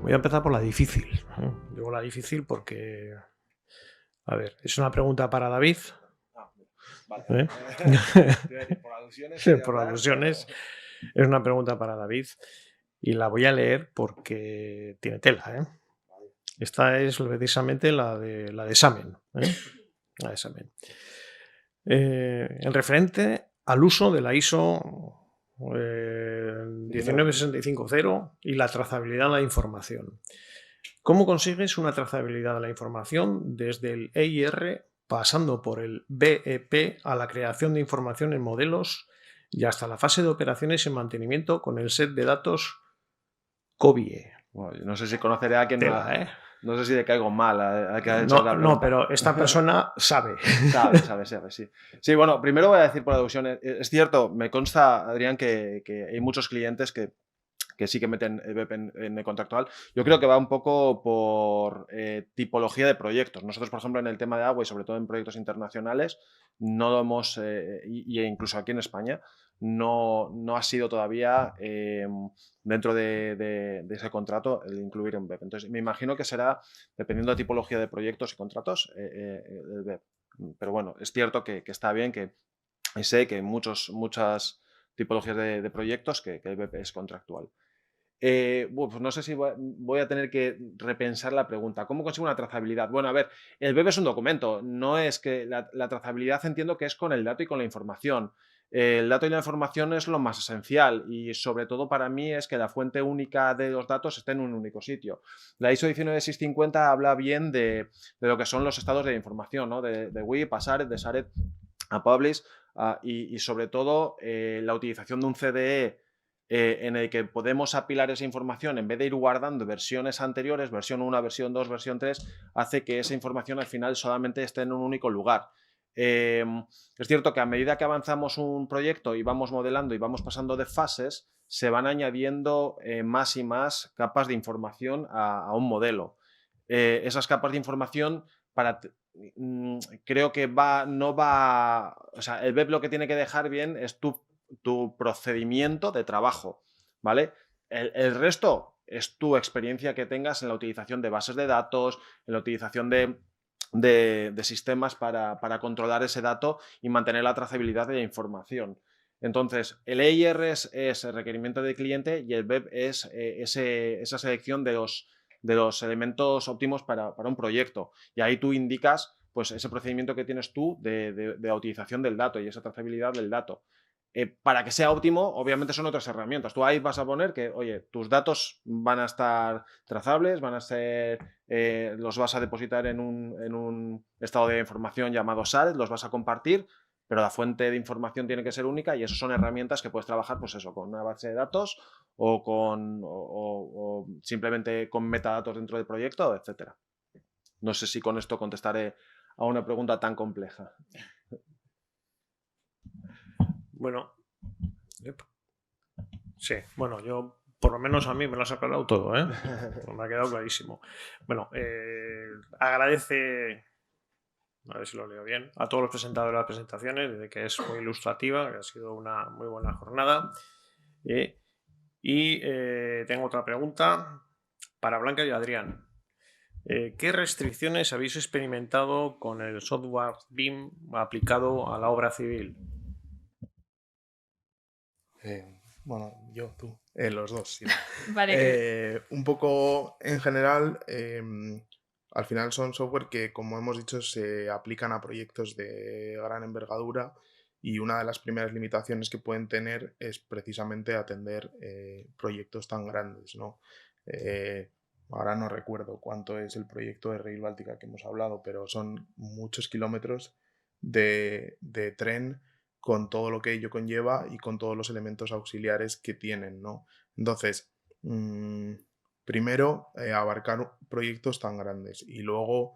Voy a empezar por la difícil. Digo la difícil porque, a ver, es una pregunta para David. Vale. Por alusiones. Es una pregunta para David y la voy a leer porque tiene tela. Esta es precisamente la de examen. La de examen. En referente al uso de la ISO 19650 y la trazabilidad de la información. ¿Cómo consigues una trazabilidad de la información desde el EIR, pasando por el BEP a la creación de información en modelos y hasta la fase de operaciones y mantenimiento con el set de datos COBIE? Bueno, no sé si conoceré a quien Tela, no sé si le caigo mal a que ha hecho la pregunta. No, pero esta persona sabe. Sabe, sí. Sí, bueno, primero voy a decir por alusión, es cierto, me consta, Adrián, que hay muchos clientes que sí que meten el BEP en el contractual. Yo creo que va un poco por tipología de proyectos. Nosotros, por ejemplo, en el tema de agua y sobre todo en proyectos internacionales, no lo hemos, y incluso aquí en España, no ha sido todavía dentro de ese contrato el incluir un BEP. Entonces, me imagino que será, dependiendo de tipología de proyectos y contratos, el BEP. Pero bueno, es cierto que está bien, que sé que hay muchas tipologías de proyectos que el BEP es contractual. Pues no sé si voy a tener que repensar la pregunta. ¿Cómo consigo una trazabilidad? Bueno, a ver, el BEP es un documento, no es que la trazabilidad entiendo que es con el dato y con la información. El dato y la información es lo más esencial y sobre todo para mí es que la fuente única de los datos esté en un único sitio. La ISO 19650 habla bien de lo que son los estados de información, ¿no? de WIP a SARET, de SARET a Publish y sobre todo la utilización de un CDE en el que podemos apilar esa información en vez de ir guardando versiones anteriores, versión 1, versión 2, versión 3, hace que esa información al final solamente esté en un único lugar. Es cierto que a medida que avanzamos un proyecto y vamos modelando y vamos pasando de fases, se van añadiendo más y más capas de información a un modelo. Esas capas de información creo que o sea, el BEP lo que tiene que dejar bien es tu procedimiento de trabajo, ¿vale? El resto es tu experiencia que tengas en la utilización de bases de datos, en la utilización de sistemas para controlar ese dato y mantener la trazabilidad de la información. Entonces, el EIR es el requerimiento del cliente y el BEP es esa selección de los elementos óptimos para un proyecto. Y ahí tú indicas pues, ese procedimiento que tienes tú de la utilización del dato y esa trazabilidad del dato. Para que sea óptimo, obviamente son otras herramientas. Tú ahí vas a poner que, oye, tus datos van a estar trazables, los vas a depositar en un estado de información llamado SARET, los vas a compartir, pero la fuente de información tiene que ser única y eso son herramientas que puedes trabajar, pues eso, con una base de datos o simplemente con metadatos dentro del proyecto, etc. No sé si con esto contestaré a una pregunta tan compleja. Bueno, sí, bueno, yo por lo menos a mí me lo has aclarado todo, ¿eh? Me ha quedado clarísimo. Bueno, agradece, a ver si lo leo bien, a todos los presentadores de las presentaciones, de que es muy ilustrativa, que ha sido una muy buena jornada. Y tengo otra pregunta para Blanca y Adrián. ¿Qué restricciones habéis experimentado con el software BIM aplicado a la obra civil? Bueno, tú, los dos. Sí. Vale. Un poco en general, al final son software que, como hemos dicho, se aplican a proyectos de gran envergadura y una de las primeras limitaciones que pueden tener es precisamente atender proyectos tan grandes, ¿no? Ahora no recuerdo cuánto es el proyecto de Rail Báltica que hemos hablado, pero son muchos kilómetros de tren con todo lo que ello conlleva y con todos los elementos auxiliares que tienen, ¿no? Entonces, primero, abarcar proyectos tan grandes y luego,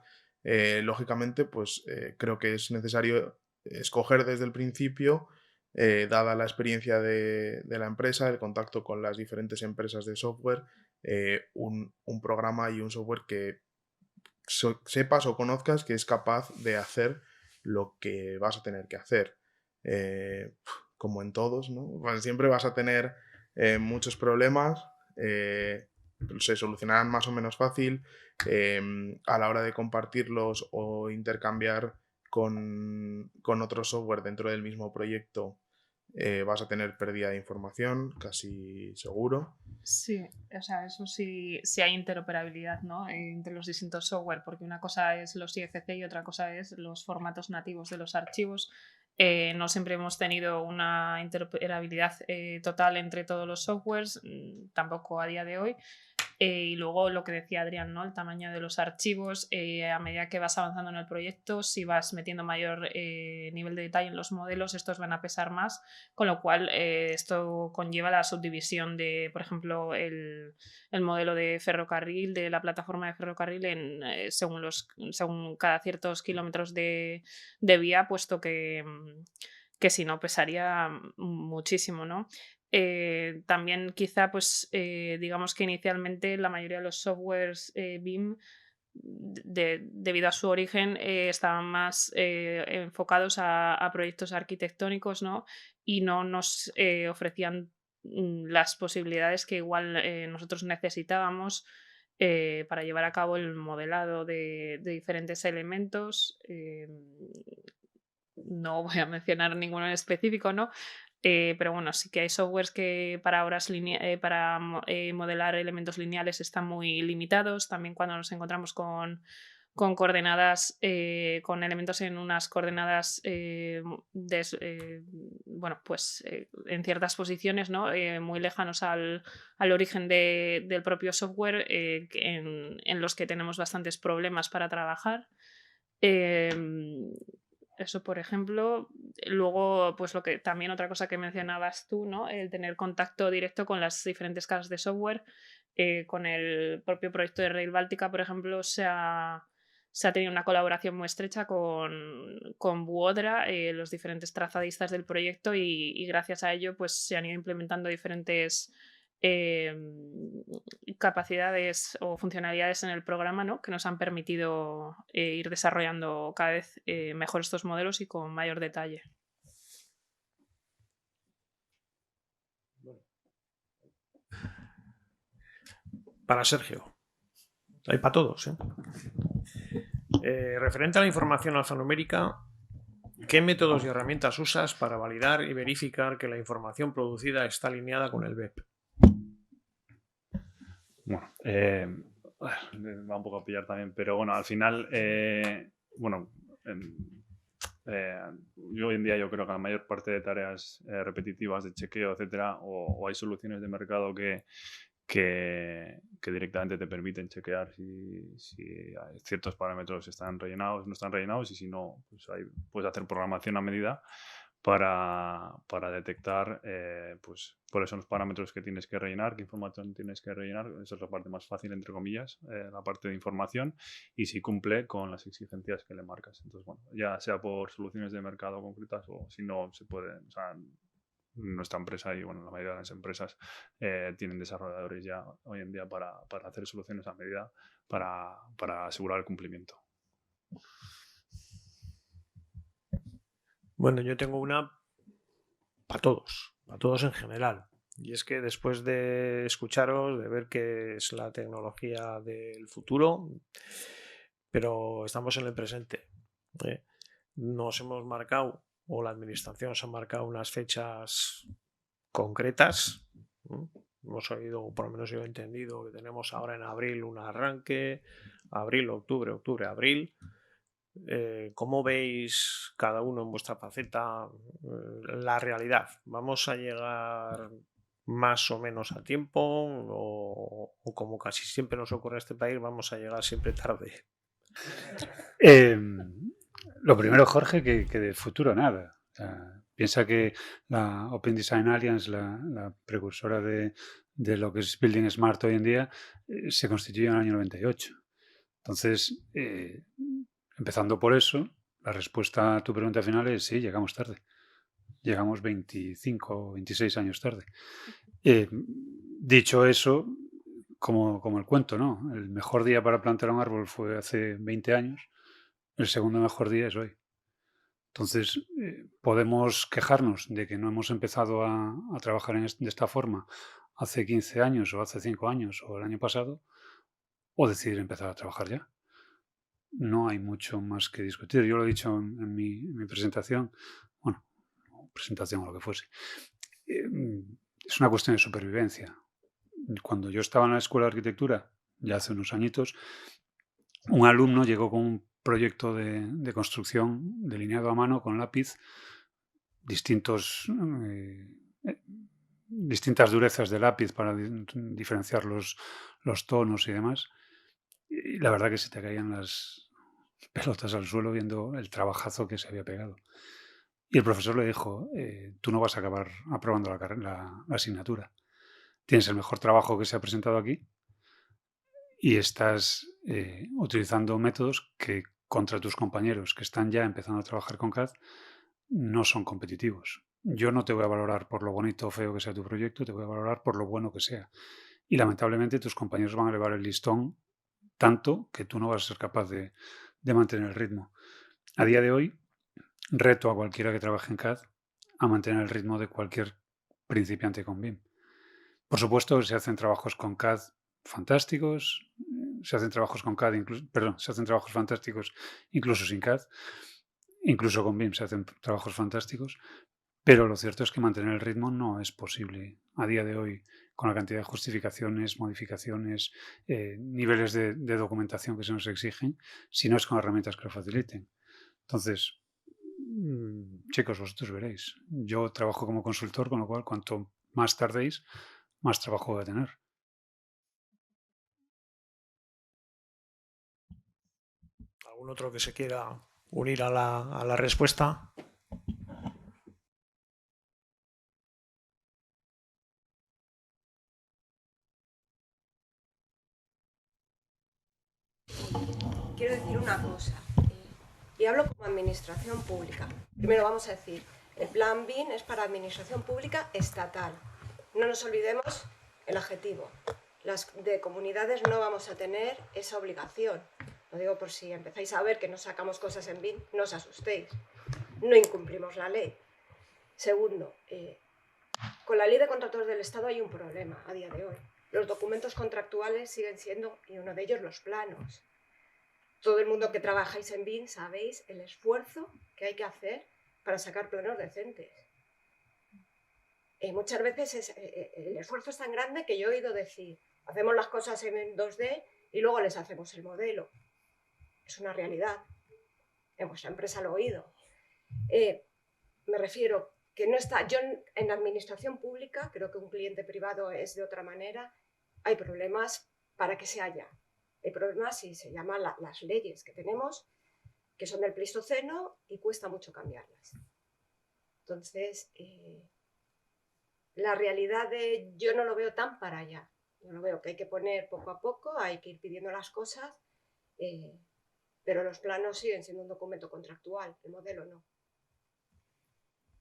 lógicamente, pues creo que es necesario escoger desde el principio, dada la experiencia de la empresa, el contacto con las diferentes empresas de software, un programa y un software que sepas o conozcas que es capaz de hacer lo que vas a tener que hacer. Como en todos, ¿no? Pues siempre vas a tener muchos problemas, se solucionarán más o menos fácil. A la hora de compartirlos o intercambiar con otro software dentro del mismo proyecto, vas a tener pérdida de información, casi seguro. Sí, o sea, eso sí, sí hay interoperabilidad, ¿no? Entre los distintos software, porque una cosa es los IFC y otra cosa es los formatos nativos de los archivos. No siempre hemos tenido una interoperabilidad total entre todos los softwares, tampoco a día de hoy. Y luego lo que decía Adrián, ¿no? El tamaño de los archivos, a medida que vas avanzando en el proyecto, si vas metiendo mayor nivel de detalle en los modelos, estos van a pesar más, con lo cual esto conlleva la subdivisión de, por ejemplo, el modelo de ferrocarril, de la plataforma de ferrocarril según cada ciertos kilómetros de vía, puesto que si no pesaría muchísimo, ¿no? También quizá, pues, digamos que inicialmente la mayoría de los softwares BIM, debido a su origen, estaban más enfocados a proyectos arquitectónicos, ¿no? Y no nos ofrecían las posibilidades que igual nosotros necesitábamos para llevar a cabo el modelado de diferentes elementos. No voy a mencionar ninguno en específico, ¿no? Pero bueno, sí que hay softwares que para modelar elementos lineales están muy limitados. También cuando nos encontramos con coordenadas, con elementos en unas coordenadas, bueno, pues en ciertas posiciones, ¿no? Muy lejanos al origen del propio software, en los que tenemos bastantes problemas para trabajar. Eso, por ejemplo. Luego, pues también otra cosa que mencionabas tú, ¿no? El tener contacto directo con las diferentes casas de software. Con el propio proyecto de Rail Báltica, por ejemplo, se ha tenido una colaboración muy estrecha con Vuodra, los diferentes trazadistas del proyecto, y gracias a ello pues se han ido implementando diferentes capacidades o funcionalidades en el programa, ¿no? Que nos han permitido ir desarrollando cada vez mejor estos modelos y con mayor detalle. Para Sergio. Hay para todos, ¿eh? Referente a la información alfanumérica, ¿qué métodos y herramientas usas para validar y verificar que la información producida está alineada con el BEP? Bueno, va un poco a pillar también, pero bueno, al final, yo hoy en día yo creo que la mayor parte de tareas repetitivas de chequeo, etcétera, o hay soluciones de mercado que directamente te permiten chequear si ciertos parámetros están rellenados, no están rellenados, y si no, pues puedes hacer programación a medida para detectar pues cuáles son los parámetros que tienes que rellenar, qué información tienes que rellenar. Esa es la parte más fácil, entre comillas, la parte de información, y si cumple con las exigencias que le marcas. Entonces, bueno, ya sea por soluciones de mercado concretas o si no, se puede, o sea, nuestra empresa y bueno, la mayoría de las empresas tienen desarrolladores ya hoy en día para hacer soluciones a medida para asegurar el cumplimiento. Bueno, yo tengo una para todos en general. Y es que después de escucharos, de ver que es la tecnología del futuro, pero estamos en el presente. Nos hemos marcado, o la administración se ha marcado unas fechas concretas. Hemos oído, por lo menos yo he entendido, que tenemos ahora en abril un arranque, abril, octubre, abril. ¿Cómo veis cada uno en vuestra faceta la realidad? ¿Vamos a llegar más o menos a tiempo o como casi siempre nos ocurre en este país, vamos a llegar siempre tarde? Lo primero, Jorge, que del futuro nada. O sea, piensa que la Open Design Alliance, la precursora de lo que es Building Smart hoy en día, se constituyó en el año 98. Entonces, empezando por eso, la respuesta a tu pregunta final es sí, llegamos tarde. Llegamos 25 o 26 años tarde. Dicho eso, como el cuento, ¿no? El mejor día para plantar un árbol fue hace 20 años. El segundo mejor día es hoy. Entonces, podemos quejarnos de que no hemos empezado a trabajar de esta forma hace 15 años o hace 5 años o el año pasado, o decidir empezar a trabajar ya. No hay mucho más que discutir. Yo lo he dicho en mi presentación, bueno, presentación o lo que fuese. Es una cuestión de supervivencia. Cuando yo estaba en la escuela de arquitectura, ya hace unos añitos, un alumno llegó con un proyecto de construcción delineado a mano con lápiz, distintas durezas de lápiz para diferenciar los tonos y demás. Y la verdad que se te caían las pelotas al suelo viendo el trabajazo que se había pegado. Y el profesor le dijo, tú no vas a acabar aprobando la asignatura. Tienes el mejor trabajo que se ha presentado aquí y estás utilizando métodos que contra tus compañeros que están ya empezando a trabajar con CAD no son competitivos. Yo no te voy a valorar por lo bonito o feo que sea tu proyecto, te voy a valorar por lo bueno que sea. Y lamentablemente tus compañeros van a elevar el listón tanto que tú no vas a ser capaz de mantener el ritmo. A día de hoy, reto a cualquiera que trabaje en CAD a mantener el ritmo de cualquier principiante con BIM. Por supuesto, se hacen trabajos con CAD fantásticos, se hacen trabajos con CAD, se hacen trabajos fantásticos incluso sin CAD, incluso con BIM se hacen trabajos fantásticos, pero lo cierto es que mantener el ritmo no es posible a día de hoy con la cantidad de justificaciones, modificaciones, niveles de documentación que se nos exigen, si no es con herramientas que lo faciliten. Entonces, chicos, vosotros veréis. Yo trabajo como consultor, con lo cual cuanto más tardéis, más trabajo voy a tener. ¿Algún otro que se quiera unir a la respuesta? Quiero decir una cosa, y hablo como administración pública. Primero vamos a decir, el plan BIM es para administración pública estatal. No nos olvidemos el adjetivo. Las de comunidades no vamos a tener esa obligación. Lo digo por si empezáis a ver que no sacamos cosas en BIM, no os asustéis. No incumplimos la ley. Segundo, con la ley de contratos del Estado hay un problema a día de hoy. Los documentos contractuales siguen siendo, y uno de ellos, los planos. Todo el mundo que trabajáis en BIM sabéis el esfuerzo que hay que hacer para sacar planos decentes. Muchas veces el esfuerzo es tan grande que yo he oído decir, hacemos las cosas en 2D y luego les hacemos el modelo. Es una realidad. En vuestra empresa lo he oído. Me refiero que no está... Yo en la administración pública, creo que un cliente privado es de otra manera, hay problemas para que se haya. Hay problemas y se llaman las leyes que tenemos, que son del Pleistoceno y cuesta mucho cambiarlas. Entonces, la realidad yo no lo veo tan para allá. Yo lo veo que hay que poner poco a poco, hay que ir pidiendo las cosas, pero los planos siguen siendo un documento contractual, el modelo no.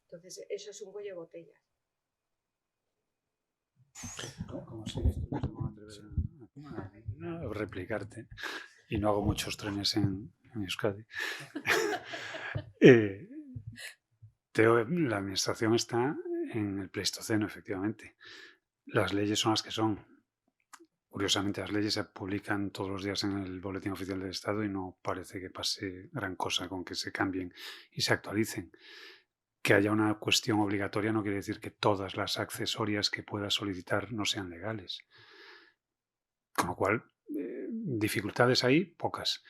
Entonces, eso es un cuello de botella. ¿Cómo sigues tú? ¿Cómo atreves a replicarte? Y no hago muchos trenes en Euskadi. La administración está en el Pleistoceno, efectivamente. Las leyes son las que son. Curiosamente, las leyes se publican todos los días en el Boletín Oficial del Estado y no parece que pase gran cosa con que se cambien y se actualicen. Que haya una cuestión obligatoria no quiere decir que todas las accesorias que puedas solicitar no sean legales. Con lo cual, dificultades hay pocas.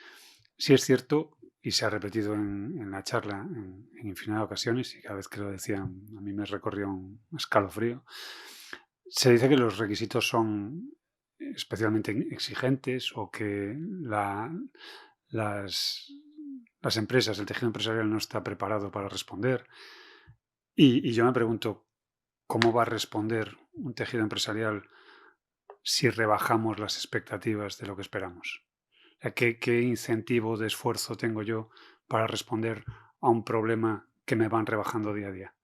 Sí es cierto, y se ha repetido en la charla en infinidad de ocasiones, y cada vez que lo decían a mí me recorrió un escalofrío, se dice que los requisitos son especialmente exigentes o que las empresas, el tejido empresarial no está preparado para responder. Y yo me pregunto, ¿cómo va a responder un tejido empresarial si rebajamos las expectativas de lo que esperamos? ¿Qué incentivo de esfuerzo tengo yo para responder a un problema que me van rebajando día a día?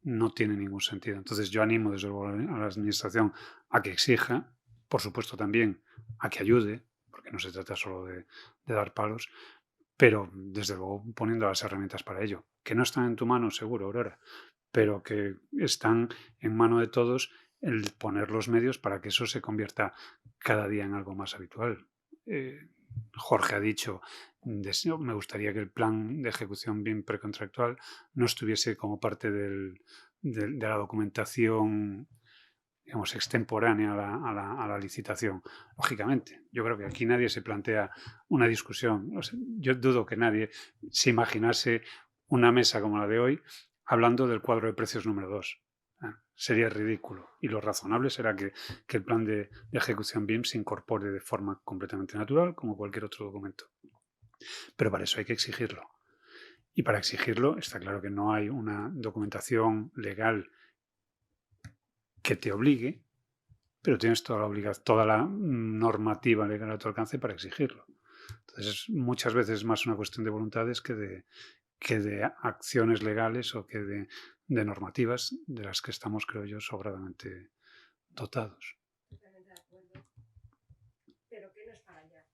No tiene ningún sentido. Entonces yo animo desde luego a la administración a que exija, por supuesto también a que ayude, porque no se trata solo de dar palos, pero desde luego poniendo las herramientas para ello, que no están en tu mano seguro, Aurora, pero que están en mano de todos el poner los medios para que eso se convierta cada día en algo más habitual. Jorge ha dicho, me gustaría que el plan de ejecución BIM precontractual no estuviese como parte de la documentación, digamos, extemporánea a la licitación. Lógicamente, yo creo que aquí nadie se plantea una discusión. O sea, yo dudo que nadie se imaginase una mesa como la de hoy hablando del cuadro de precios número 2. Sería ridículo. Y lo razonable será que el plan de ejecución BIM se incorpore de forma completamente natural, como cualquier otro documento. Pero para eso hay que exigirlo. Y para exigirlo está claro que no hay una documentación legal que te obligue, pero tienes toda la normativa legal a tu alcance para exigirlo. Entonces, muchas veces es más una cuestión de voluntades que de acciones legales o que de normativas de las que estamos, creo yo, sobradamente dotados. Pero que no es para allá.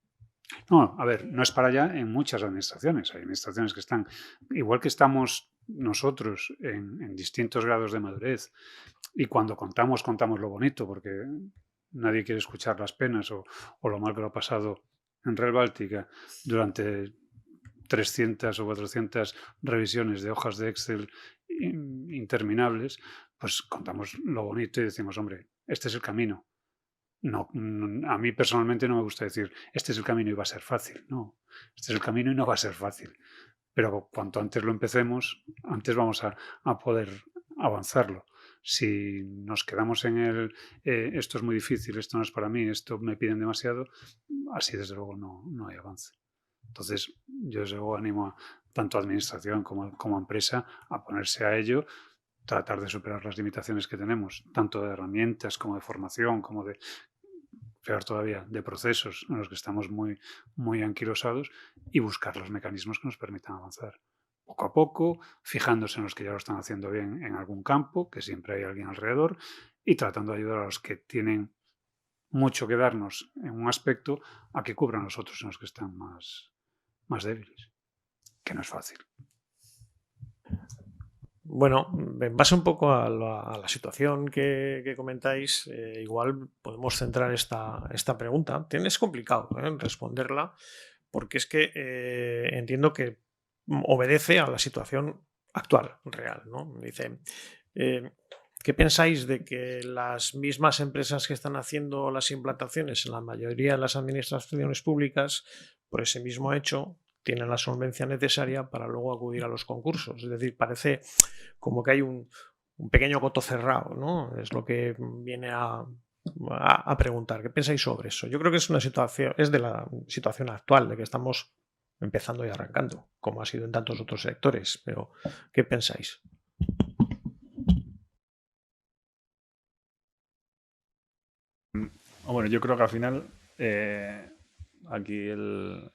No, a ver, no es para allá en muchas administraciones. Hay administraciones que están, igual que estamos nosotros en distintos grados de madurez, y cuando contamos lo bonito, porque nadie quiere escuchar las penas o lo mal que lo ha pasado en Rail Báltica durante 300 o 400 revisiones de hojas de Excel interminables, pues contamos lo bonito y decimos, hombre, este es el camino. No, a mí personalmente no me gusta decir, este es el camino y va a ser fácil. No, este es el camino y no va a ser fácil. Pero cuanto antes lo empecemos, antes vamos a poder avanzarlo. Si nos quedamos en esto es muy difícil, esto no es para mí, esto me piden demasiado, así desde luego no hay avance. Entonces, yo desde luego animo tanto a administración como a empresa a ponerse a ello, tratar de superar las limitaciones que tenemos, tanto de herramientas como de formación, como de, peor todavía, de procesos en los que estamos muy, muy anquilosados, y buscar los mecanismos que nos permitan avanzar. Poco a poco, fijándose en los que ya lo están haciendo bien en algún campo, que siempre hay alguien alrededor, y tratando de ayudar a los que tienen mucho que darnos en un aspecto a que cubran los otros en los que están más débiles, que no es fácil. Bueno, en base un poco a la situación que comentáis, igual podemos centrar esta pregunta. Es complicado responderla, porque es que entiendo que obedece a la situación actual, real, ¿no? Dice, ¿qué pensáis de que las mismas empresas que están haciendo las implantaciones en la mayoría de las administraciones públicas, por ese mismo hecho, tienen la solvencia necesaria para luego acudir a los concursos? Es decir, parece como que hay un pequeño coto cerrado, ¿no? Es lo que viene a preguntar. ¿Qué pensáis sobre eso? Yo creo que es de la situación actual, de que estamos empezando y arrancando, como ha sido en tantos otros sectores. Pero, ¿qué pensáis? Bueno, yo creo que al final aquí el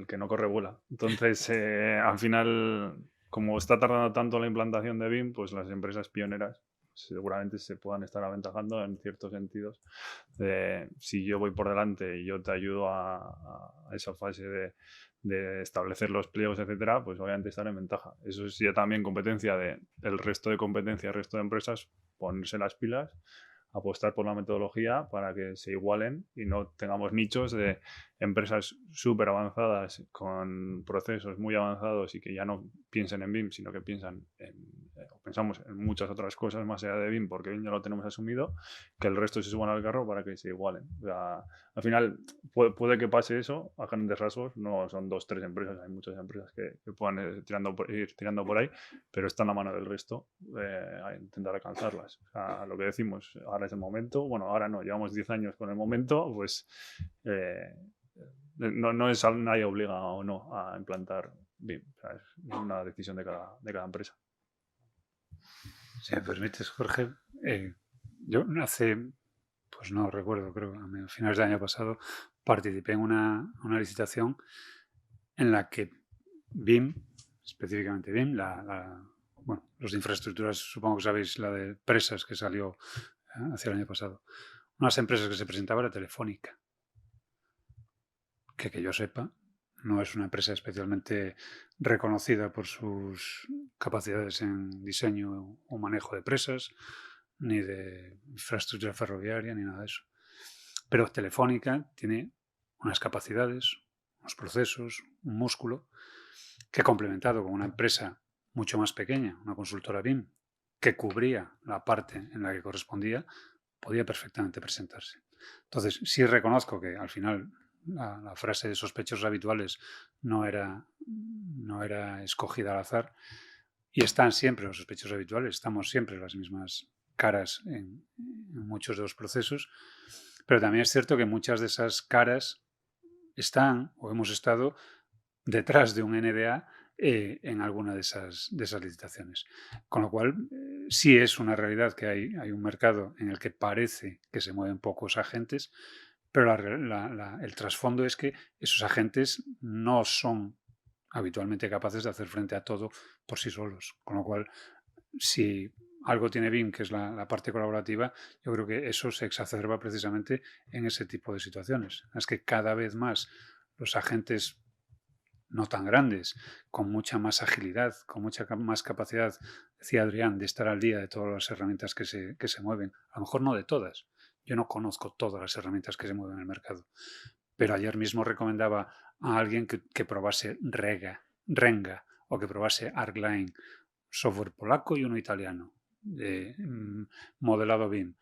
que no corre vuela. Entonces, al final, como está tardando tanto la implantación de BIM, pues las empresas pioneras seguramente se puedan estar aventajando en ciertos sentidos. Si yo voy por delante y yo te ayudo a esa fase de establecer los pliegos, etcétera, pues obviamente estar en ventaja. Eso es ya también competencia del resto de competencias, el resto de empresas, ponerse las pilas, apostar por la metodología para que se igualen y no tengamos nichos de empresas súper avanzadas con procesos muy avanzados y que ya no piensen en BIM, sino que pensamos en muchas otras cosas más allá de BIM, porque BIM ya lo tenemos asumido, que el resto se suban al carro para que se igualen. O sea, al final puede que pase eso a grandes rasgos, no son 2 o 3 empresas, hay muchas empresas que puedan ir tirando por ahí, pero está en la mano del resto a intentar alcanzarlas. O sea, lo que decimos, ahora es el momento, bueno, ahora no, llevamos 10 años con el momento, pues no es nadie obliga o no a implantar BIM, o sea, es una decisión de cada empresa. Si me permites, Jorge, yo hace, pues no recuerdo, creo que a finales del año pasado participé en una licitación en la que BIM, específicamente BIM, bueno, los de infraestructuras, supongo que sabéis, la de presas que salió hacia el año pasado. Unas empresas que se presentaba era Telefónica, que yo sepa, no es una empresa especialmente reconocida por sus capacidades en diseño o manejo de presas, ni de infraestructura ferroviaria, ni nada de eso. Pero Telefónica tiene unas capacidades, unos procesos, un músculo, que complementado con una empresa mucho más pequeña, una consultora BIM, que cubría la parte en la que correspondía, podía perfectamente presentarse. Entonces, sí reconozco que al final la frase de sospechosos habituales no era escogida al azar, y están siempre los sospechosos habituales, estamos siempre las mismas caras en muchos de los procesos, pero también es cierto que muchas de esas caras están o hemos estado detrás de un NDA en alguna de esas licitaciones. Con lo cual, sí es una realidad que hay un mercado en el que parece que se mueven pocos agentes, pero el trasfondo es que esos agentes no son habitualmente capaces de hacer frente a todo por sí solos. Con lo cual, si algo tiene BIM, que es la parte colaborativa, yo creo que eso se exacerba precisamente en ese tipo de situaciones. Es que cada vez más los agentes no tan grandes, con mucha más agilidad, con mucha más capacidad, decía Adrián, de estar al día de todas las herramientas que se mueven. A lo mejor no de todas. Yo no conozco todas las herramientas que se mueven en el mercado. Pero ayer mismo recomendaba a alguien que probase Renga o que probase Arcline, software polaco y uno italiano, modelado BIM.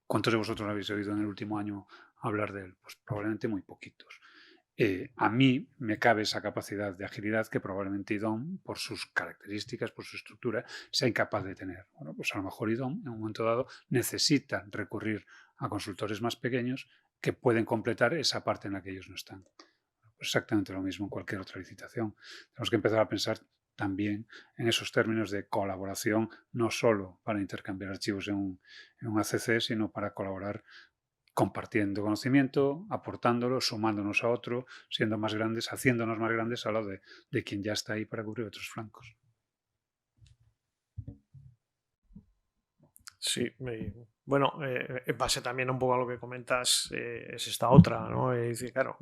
¿Cuántos de vosotros habéis oído en el último año hablar de él? Pues probablemente muy poquitos. A mí me cabe esa capacidad de agilidad que probablemente IDOM, por sus características, por su estructura, sea incapaz de tener. Bueno, pues a lo mejor IDOM, en un momento dado, necesita recurrir a consultores más pequeños que pueden completar esa parte en la que ellos no están. Pues exactamente lo mismo en cualquier otra licitación. Tenemos que empezar a pensar también en esos términos de colaboración, no solo para intercambiar archivos en un ACC, sino para colaborar compartiendo conocimiento, aportándolo, sumándonos a otro, siendo más grandes, haciéndonos más grandes al lado de quien ya está ahí para cubrir otros flancos. Sí, bueno, en base también un poco a lo que comentas, es esta otra, ¿no? Es decir, claro,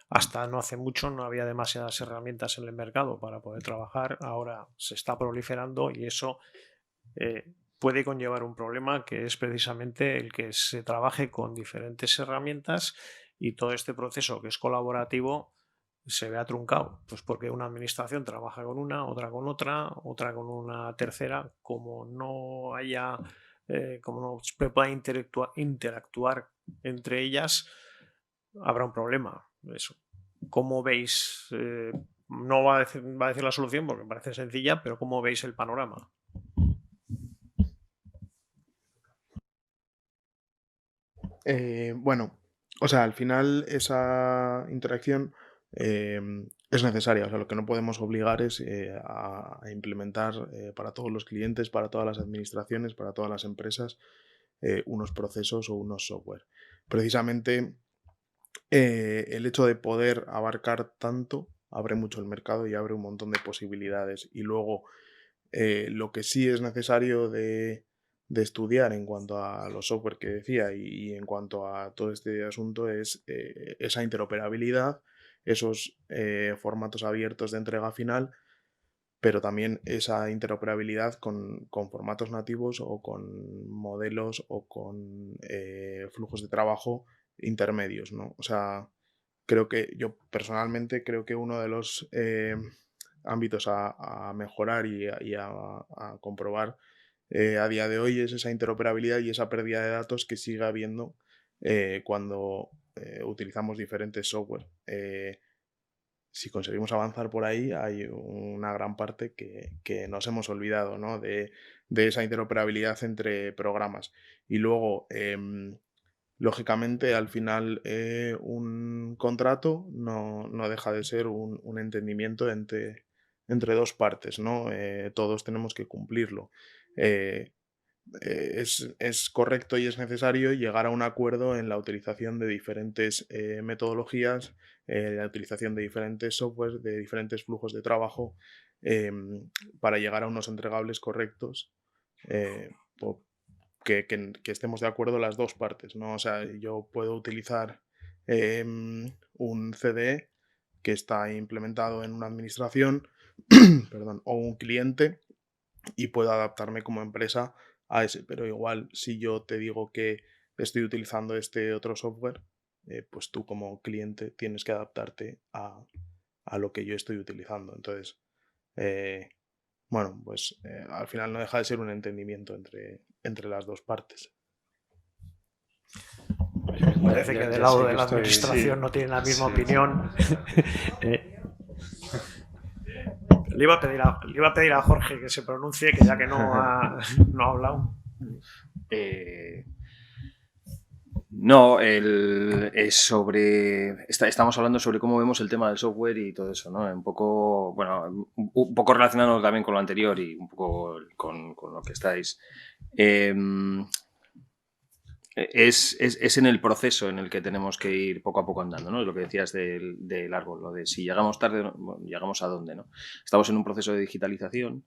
hasta no hace mucho no había demasiadas herramientas en el mercado para poder trabajar, ahora se está proliferando y eso puede conllevar un problema que es precisamente el que se trabaje con diferentes herramientas y todo este proceso que es colaborativo se vea truncado, pues porque una administración trabaja con una, otra con otra, otra con una tercera, como no haya, como no se pueda interactuar entre ellas, habrá un problema. Eso. ¿Cómo veis? No va a decir la solución porque parece sencilla, pero ¿cómo veis el panorama? Bueno, o sea, al final esa interacción es necesaria. O sea, lo que no podemos obligar es a implementar para todos los clientes, para todas las administraciones, para todas las empresas, unos procesos o unos software. Precisamente el hecho de poder abarcar tanto abre mucho el mercado y abre un montón de posibilidades. Y luego, lo que sí es necesario de estudiar en cuanto a los software que decía y en cuanto a todo este asunto es esa interoperabilidad, esos formatos abiertos de entrega final, pero también esa interoperabilidad con formatos nativos o con modelos o con flujos de trabajo intermedios, ¿no? O sea, creo que yo personalmente creo que uno de los ámbitos a mejorar y a comprobar a día de hoy es esa interoperabilidad y esa pérdida de datos que sigue habiendo cuando utilizamos diferentes software. Si conseguimos avanzar por ahí, hay una gran parte que nos hemos olvidado, ¿no? de esa interoperabilidad entre programas. Y luego, lógicamente, al final, un contrato no deja de ser un entendimiento entre dos partes, ¿no? Todos tenemos que cumplirlo. Es correcto y es necesario llegar a un acuerdo en la utilización de diferentes metodologías, la utilización de diferentes software, de diferentes flujos de trabajo, para llegar a unos entregables correctos, que estemos de acuerdo las dos partes, ¿no? O sea, yo puedo utilizar un CDE que está implementado en una administración perdón, o un cliente y puedo adaptarme como empresa a ese, pero igual si yo te digo que estoy utilizando este otro software, pues tú como cliente tienes que adaptarte a lo que yo estoy utilizando. Entonces, bueno, pues al final no deja de ser un entendimiento entre las dos partes. Parece que del lado de la administración no tienen la misma opinión. Le iba a pedir a Jorge que se pronuncie, que ya que no ha hablado. No, estamos hablando sobre cómo vemos el tema del software y todo eso, ¿no? Un poco relacionado también con lo anterior y un poco con lo que estáis. Es en el proceso en el que tenemos que ir poco a poco andando, ¿no? Lo que decías del árbol, lo de si llegamos tarde, bueno, llegamos a dónde, ¿no? Estamos en un proceso de digitalización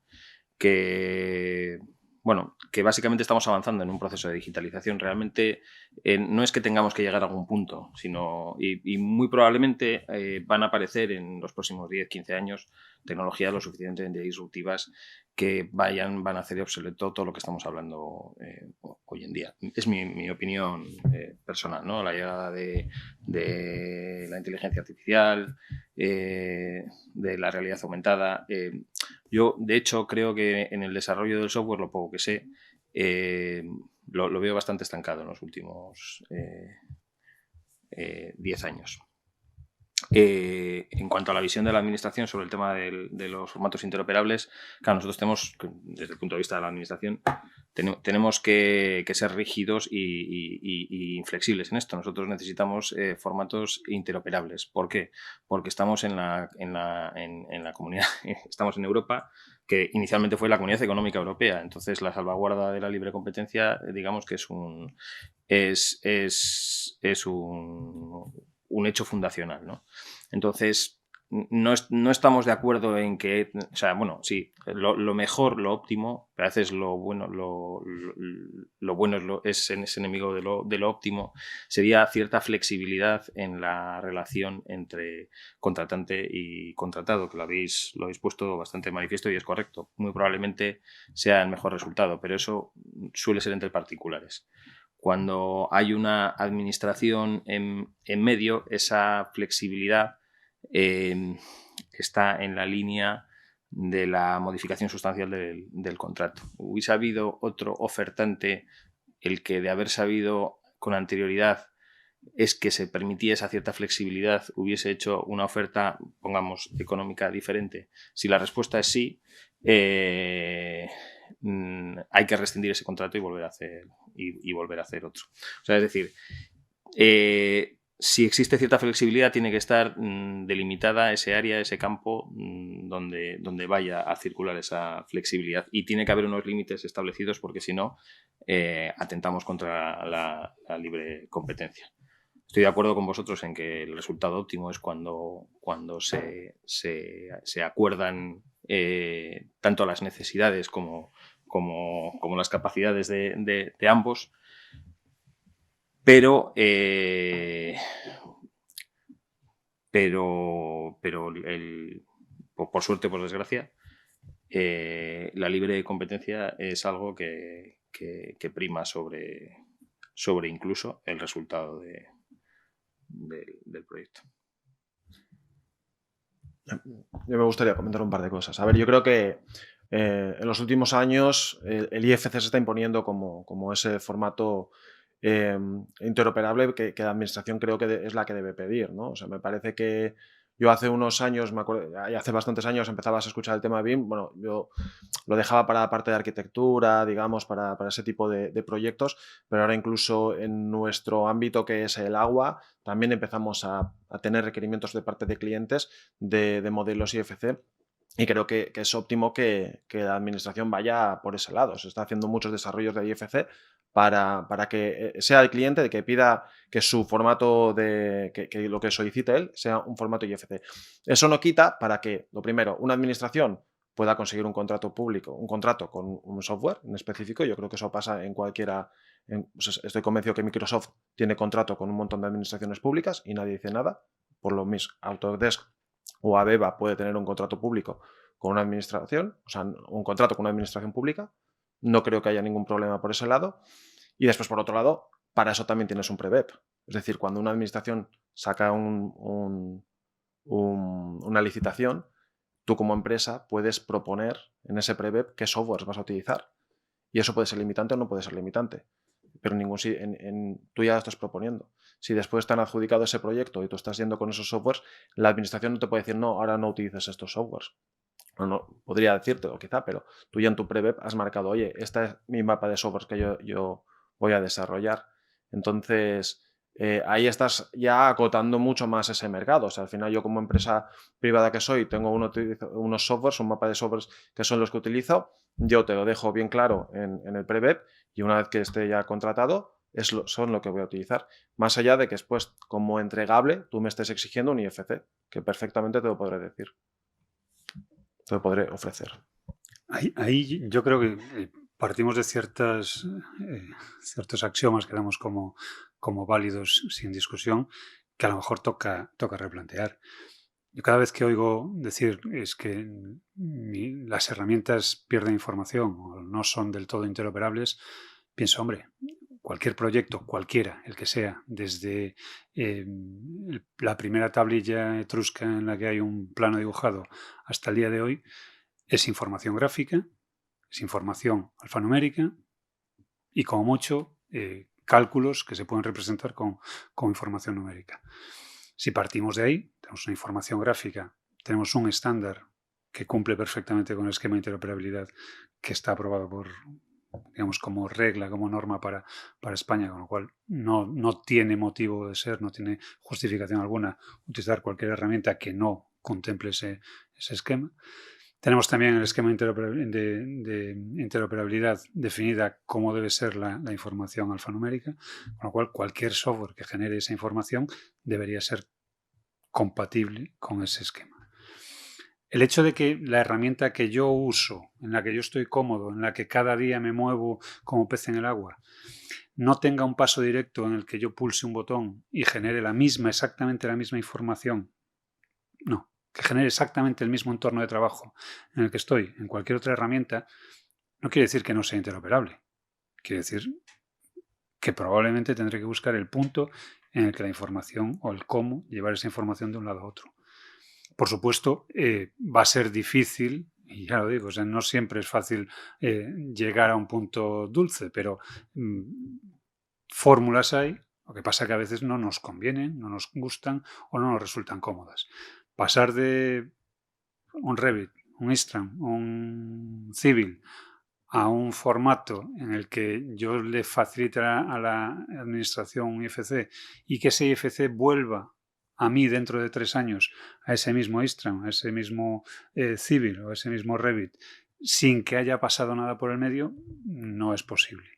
que básicamente estamos avanzando en un proceso de digitalización. Realmente no es que tengamos que llegar a algún punto, sino y muy probablemente van a aparecer en los próximos 10, 15 años tecnologías lo suficientemente disruptivas que van a hacer obsoleto todo lo que estamos hablando hoy en día. Es mi opinión personal, ¿no? La llegada de la inteligencia artificial, de la realidad aumentada. Yo, de hecho, creo que en el desarrollo del software, lo poco que sé, lo veo bastante estancado en los últimos 10 años. En cuanto a la visión de la administración sobre el tema de los formatos interoperables, claro, nosotros tenemos, desde el punto de vista de la administración, tenemos que ser rígidos y inflexibles en esto. Nosotros necesitamos formatos interoperables. ¿Por qué? Porque estamos en la comunidad, estamos en Europa, que inicialmente fue la Comunidad Económica Europea. Entonces, la salvaguarda de la libre competencia, digamos que es un hecho fundacional, ¿no? Entonces, no estamos de acuerdo en que, o sea, bueno, sí, lo mejor, lo óptimo, a veces lo bueno es enemigo de lo óptimo, sería cierta flexibilidad en la relación entre contratante y contratado, que lo habéis puesto bastante manifiesto y es correcto. Muy probablemente sea el mejor resultado, pero eso suele ser entre particulares. Cuando hay una administración en medio, esa flexibilidad está en la línea de la modificación sustancial del contrato. Hubiese habido otro ofertante, el que de haber sabido con anterioridad es que se permitía esa cierta flexibilidad, hubiese hecho una oferta, pongamos, económica diferente. Si la respuesta es sí, hay que rescindir ese contrato y volver a hacer otro. O sea, es decir, si existe cierta flexibilidad, tiene que estar delimitada ese área, ese campo donde vaya a circular esa flexibilidad, y tiene que haber unos límites establecidos, porque si no, atentamos contra la libre competencia. Estoy de acuerdo con vosotros en que el resultado óptimo es cuando se acuerdan tanto las necesidades como las capacidades de ambos, pero por suerte, por desgracia, la libre competencia es algo que prima sobre incluso el resultado del proyecto. Yo me gustaría comentar un par de cosas. A ver, yo creo que en los últimos años el IFC se está imponiendo como ese formato interoperable que la administración creo que es la que debe pedir, ¿no? O sea, me parece que yo hace unos años, me acuerdo, hace bastantes años empezabas a escuchar el tema de BIM, bueno, yo lo dejaba para la parte de arquitectura, digamos, para ese tipo de proyectos, pero ahora incluso en nuestro ámbito, que es el agua, también empezamos a tener requerimientos de parte de clientes de modelos IFC. Y creo que es óptimo que la administración vaya por ese lado. Se está haciendo muchos desarrollos de IFC para que sea el cliente el que pida que su formato que lo que solicite él sea un formato IFC. Eso no quita para que, lo primero, una administración pueda conseguir un contrato público, un contrato con un software en específico. Yo creo que eso pasa en cualquiera. Pues estoy convencido que Microsoft tiene contrato con un montón de administraciones públicas y nadie dice nada. Por lo mismo, Autodesk o AVEVA puede tener un contrato público con una administración, o sea, un contrato con una administración pública, No creo que haya ningún problema por ese lado. Y después, por otro lado, para eso también tienes un pre-BEP. Es decir, cuando una administración saca una licitación, tú como empresa puedes proponer en ese pre-BEP qué softwares vas a utilizar. Y eso puede ser limitante o no puede ser limitante. Pero tú ya lo estás proponiendo. Si después te han adjudicado ese proyecto y tú estás yendo con esos softwares, la administración no te puede decir, no, ahora no utilices estos softwares. No, podría decírtelo quizá, pero tú ya en tu pre-BEP has marcado, oye, esta es mi mapa de softwares que yo voy a desarrollar. Entonces, ahí estás ya acotando mucho más ese mercado. O sea, al final yo como empresa privada que soy, tengo unos softwares, un mapa de softwares que son los que utilizo. Yo te lo dejo bien claro en el pre-BEP y una vez que esté ya contratado, son lo que voy a utilizar. Más allá de que después, como entregable, tú me estés exigiendo un IFC, que perfectamente te lo podré decir. Te lo podré ofrecer. Ahí yo creo que partimos de ciertos axiomas que damos como válidos sin discusión, que a lo mejor toca replantear. Yo cada vez que oigo decir es que las herramientas pierden información o no son del todo interoperables, pienso, hombre, cualquier proyecto, cualquiera, el que sea, desde la primera tablilla etrusca en la que hay un plano dibujado hasta el día de hoy, es información gráfica, es información alfanumérica y como mucho cálculos que se pueden representar con información numérica. Si partimos de ahí, tenemos una información gráfica, tenemos un estándar que cumple perfectamente con el esquema de interoperabilidad que está aprobado por, digamos, como regla, como norma para España, con lo cual no tiene motivo de ser, no tiene justificación alguna utilizar cualquier herramienta que no contemple ese esquema. Tenemos también el esquema de interoperabilidad definida cómo debe ser la información alfanumérica, con lo cual cualquier software que genere esa información debería ser compatible con ese esquema. El hecho de que la herramienta que yo uso, en la que yo estoy cómodo, en la que cada día me muevo como pez en el agua, no tenga un paso directo en el que yo pulse un botón y genere exactamente la misma información, no, que genere exactamente el mismo entorno de trabajo en el que estoy en cualquier otra herramienta, no quiere decir que no sea interoperable. Quiere decir que probablemente tendré que buscar el punto en el que la información o el cómo llevar esa información de un lado a otro. Por supuesto, va a ser difícil, y ya lo digo, o sea, no siempre es fácil llegar a un punto dulce, pero fórmulas hay. Lo que pasa es que a veces no nos convienen, no nos gustan o no nos resultan cómodas. Pasar de un Revit, un Istram, un Civil a un formato en el que yo le facilite a la administración un IFC y que ese IFC vuelva a mí dentro de 3 años a ese mismo Istram, a ese mismo Civil o a ese mismo Revit sin que haya pasado nada por el medio, no es posible.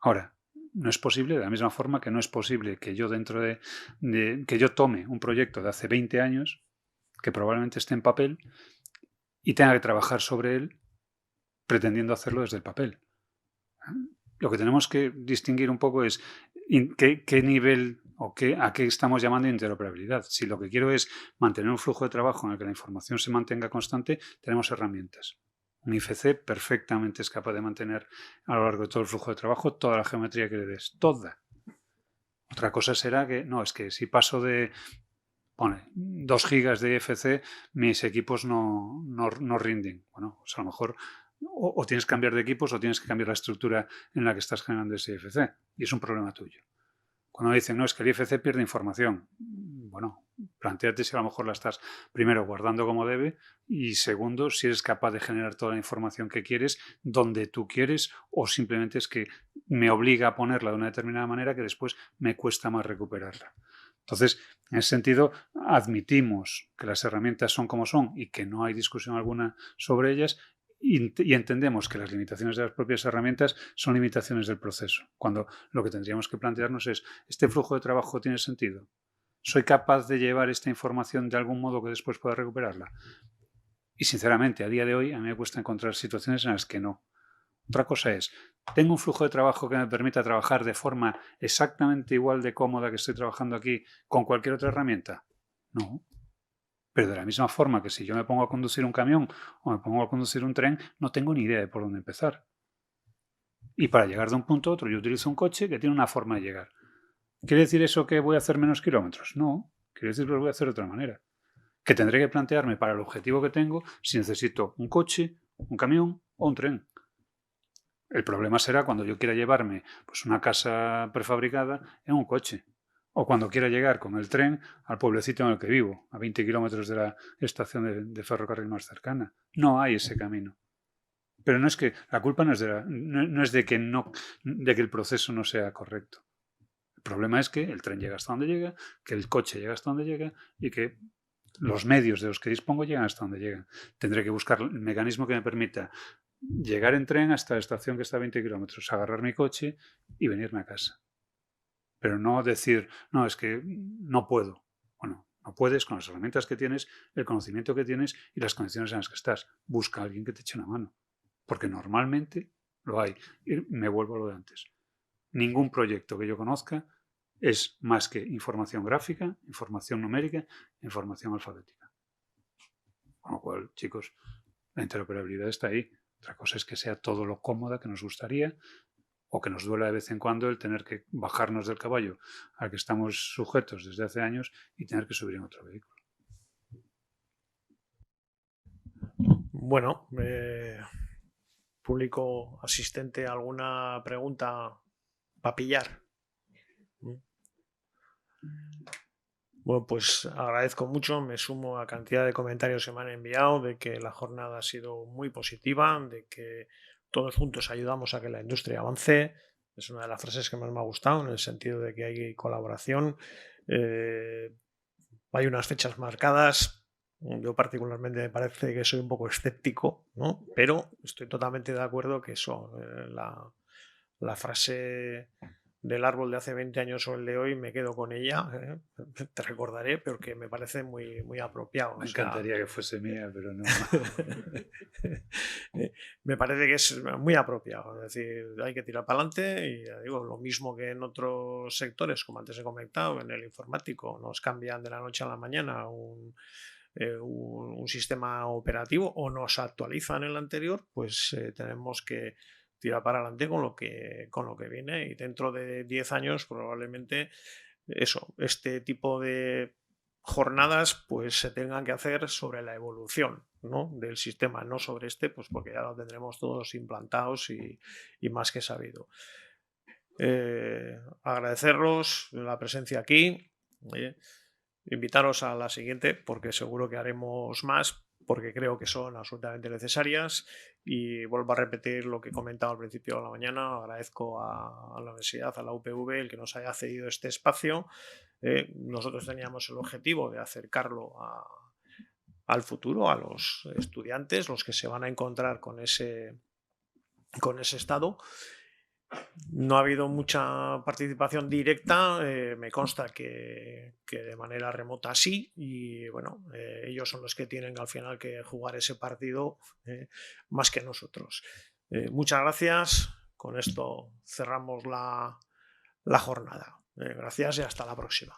Ahora, no es posible de la misma forma que no es posible que yo que yo tome un proyecto de hace 20 años que probablemente esté en papel y tenga que trabajar sobre él pretendiendo hacerlo desde el papel. Lo que tenemos que distinguir un poco es qué nivel o a qué estamos llamando interoperabilidad. Si lo que quiero es mantener un flujo de trabajo en el que la información se mantenga constante, tenemos herramientas. Un IFC perfectamente es capaz de mantener a lo largo de todo el flujo de trabajo toda la geometría que le des. Toda. Otra cosa será que, no, es que si paso de 2 gigas de IFC, mis equipos no rinden. Bueno, pues a lo mejor o tienes que cambiar de equipos o tienes que cambiar la estructura en la que estás generando ese IFC. Y es un problema tuyo. Cuando dicen, no, es que el IFC pierde información. Bueno, plantéate si a lo mejor la estás, primero, guardando como debe y segundo, si eres capaz de generar toda la información que quieres, donde tú quieres o simplemente es que me obliga a ponerla de una determinada manera que después me cuesta más recuperarla. Entonces, en ese sentido, admitimos que las herramientas son como son y que no hay discusión alguna sobre ellas y entendemos que las limitaciones de las propias herramientas son limitaciones del proceso, cuando lo que tendríamos que plantearnos es, ¿este flujo de trabajo tiene sentido? ¿Soy capaz de llevar esta información de algún modo que después pueda recuperarla? Y sinceramente, a día de hoy, a mí me cuesta encontrar situaciones en las que no. Otra cosa es, ¿tengo un flujo de trabajo que me permita trabajar de forma exactamente igual de cómoda que estoy trabajando aquí con cualquier otra herramienta? No. Pero de la misma forma que si yo me pongo a conducir un camión o me pongo a conducir un tren, no tengo ni idea de por dónde empezar. Y para llegar de un punto a otro yo utilizo un coche que tiene una forma de llegar. ¿Quiere decir eso que voy a hacer menos kilómetros? No, quiere decir que lo voy a hacer de otra manera. Que tendré que plantearme para el objetivo que tengo si necesito un coche, un camión o un tren. El problema será cuando yo quiera llevarme pues, una casa prefabricada en un coche. O cuando quiera llegar con el tren al pueblecito en el que vivo, a 20 kilómetros de la estación de ferrocarril más cercana. No hay ese camino. Pero no es que la culpa no es de que el proceso no sea correcto. El problema es que el tren llega hasta donde llega, que el coche llega hasta donde llega y que los medios de los que dispongo llegan hasta donde llegan. Tendré que buscar el mecanismo que me permita llegar en tren hasta la estación que está a 20 kilómetros, agarrar mi coche y venirme a casa. Pero no decir, no, es que no puedo. Bueno, no puedes con las herramientas que tienes, el conocimiento que tienes y las condiciones en las que estás. Busca a alguien que te eche una mano. Porque normalmente lo hay. Y me vuelvo a lo de antes. Ningún proyecto que yo conozca es más que información gráfica, información numérica, información alfabética. Con lo cual, chicos, la interoperabilidad está ahí. Otra cosa es que sea todo lo cómoda que nos gustaría o que nos duela de vez en cuando el tener que bajarnos del caballo al que estamos sujetos desde hace años y tener que subir en otro vehículo. Bueno, público asistente, ¿alguna pregunta para pillar? Bueno, pues agradezco mucho, me sumo a cantidad de comentarios que me han enviado de que la jornada ha sido muy positiva, de que todos juntos ayudamos a que la industria avance. Es una de las frases que más me ha gustado, en el sentido de que hay colaboración, hay unas fechas marcadas. Yo particularmente me parece que soy un poco escéptico, ¿no? Pero estoy totalmente de acuerdo que eso, la frase del árbol de hace 20 años o el de hoy, me quedo con ella, te recordaré, porque me parece muy, muy apropiado. Me encantaría que fuese mía, pero no. Me parece que es muy apropiado, es decir, hay que tirar para adelante y digo, lo mismo que en otros sectores, como antes he comentado, en el informático, nos cambian de la noche a la mañana un sistema operativo o nos actualizan el anterior, pues tenemos que tirar para adelante con lo que viene, y dentro de 10 años probablemente este tipo de jornadas pues se tengan que hacer sobre la evolución, ¿no?, del sistema, no sobre pues porque ya lo tendremos todos implantados y más que sabido. Agradecerlos la presencia aquí, invitaros a la siguiente porque seguro que haremos más, porque creo que son absolutamente necesarias, y vuelvo a repetir lo que he comentado al principio de la mañana. Agradezco a la universidad, a la UPV, el que nos haya cedido este espacio. Nosotros teníamos el objetivo de acercarlo al futuro, a los estudiantes, los que se van a encontrar con ese estado. No ha habido mucha participación directa, me consta que de manera remota sí, y bueno, ellos son los que tienen al final que jugar ese partido más que nosotros. Muchas gracias, con esto cerramos la jornada. Gracias y hasta la próxima.